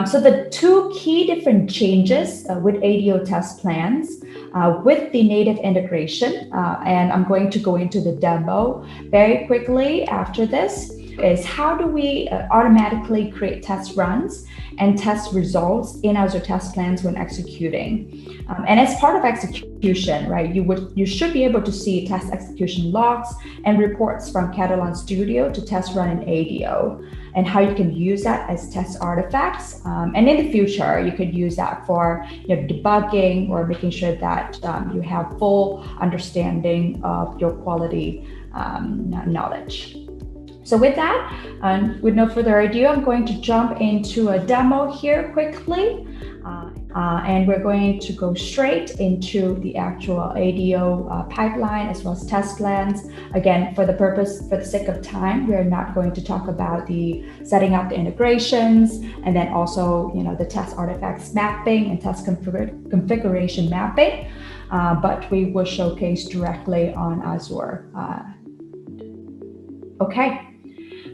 So the two key different changes with ADO test plans with the native integration, and I'm going to go into the demo very quickly after this, is how do we automatically create test runs and test results in Azure Test Plans when executing. And as part of execution, right, you should be able to see test execution logs and reports from Katalon Studio to test run in ADO, and how you can use that as test artifacts. And in the future, you could use that for debugging or making sure that you have full understanding of your quality knowledge. So with that, with no further ado, I'm going to jump into a demo here quickly. And we're going to go straight into the actual ADO pipeline as well as test plans. Again, for the sake of time, we're not going to talk about the setting up the integrations and then also, the test artifacts mapping and test configuration mapping, but we will showcase directly on Azure. Okay.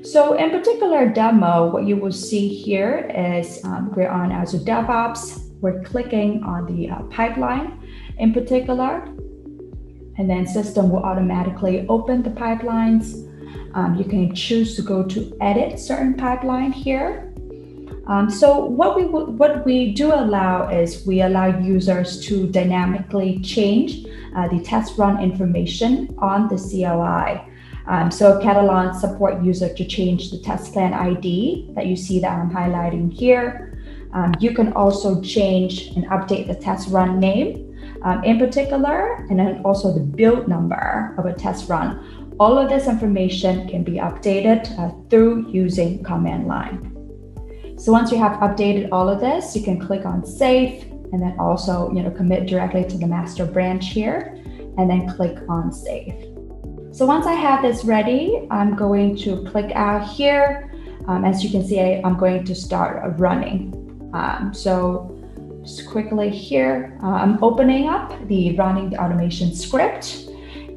So in particular demo, what you will see here is we're on Azure DevOps. We're clicking on the pipeline in particular, and then system will automatically open the pipelines. You can choose to go to edit certain pipeline here. So what we do allow is we allow users to dynamically change the test run information on the CLI. So Katalon support user to change the test plan ID that you see that I'm highlighting here. You can also change and update the test run name in particular, and then also the build number of a test run. All of this information can be updated through using command line. So once you have updated all of this, you can click on save and then also commit directly to the master branch here and then click on save. So once I have this ready, I'm going to click out here. As you can see, I'm going to start running. So just quickly here, I'm opening up running the automation script.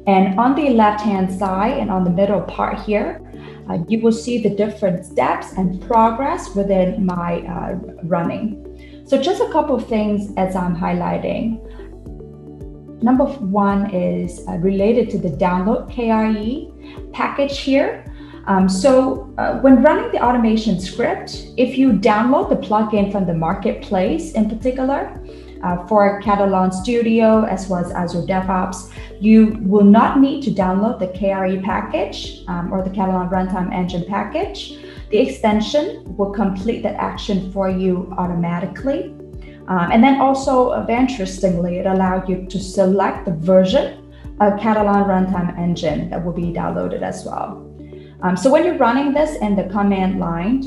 And on the left-hand side and on the middle part here, you will see the different steps and progress within my running. So just a couple of things as I'm highlighting. Number one is related to the download KRE package here. When running the automation script, if you download the plugin from the marketplace in particular, for Katalon Studio as well as Azure DevOps, you will not need to download the KRE package or the Katalon Runtime Engine package. The extension will complete that action for you automatically. And then also, very interestingly, it allows you to select the version of Katalon Runtime Engine that will be downloaded as well. So when you're running this in the command line,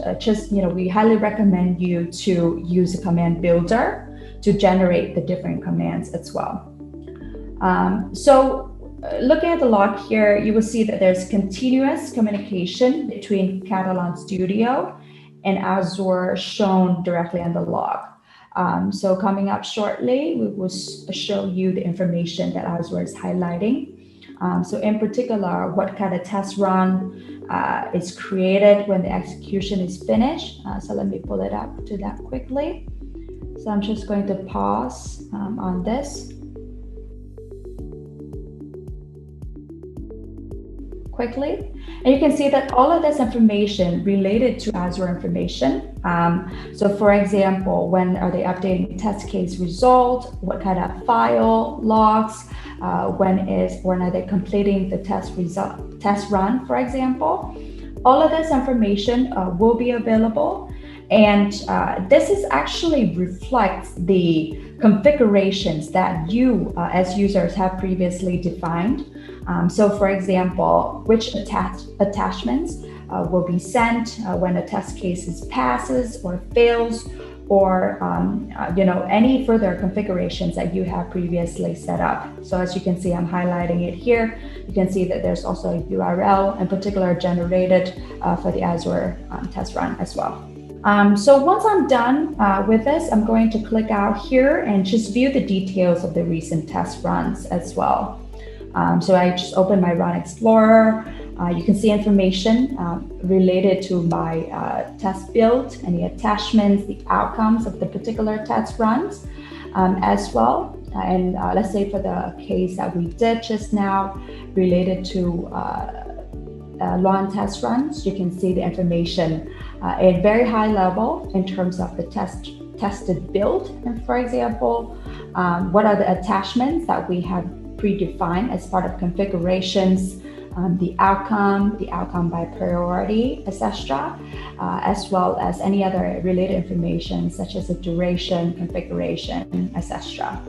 we highly recommend you to use a command builder to generate the different commands as well. Looking at the log here, you will see that there's continuous communication between Katalon Studio and Azure shown directly on the log. So coming up shortly, we will show you the information that Azure is highlighting. So in particular, what kind of test run is created when the execution is finished. So let me pull it up to that quickly. So I'm just going to pause on this quickly. And you can see that all of this information related to Azure information. So for example, when are they updating test case result? What kind of file logs? When are they completing the test run, for example? All of this information will be available. And this is actually reflects the configurations that you as users have previously defined. So for example, which attachments will be sent when a test case passes or fails, or any further configurations that you have previously set up. So as you can see, I'm highlighting it here. You can see that there's also a URL in particular generated for the Azure test run as well. So once I'm done with this, I'm going to click out here and just view the details of the recent test runs as well. So I just open my Run Explorer. You can see information related to my test build, any attachments, the outcomes of the particular test runs as well. And let's say for the case that we did just now related to lawn test runs, you can see the information at very high level in terms of the tested build. And for example, what are the attachments that we have predefined as part of configurations, the outcome by priority, etc., as well as any other related information such as the duration, configuration, etc.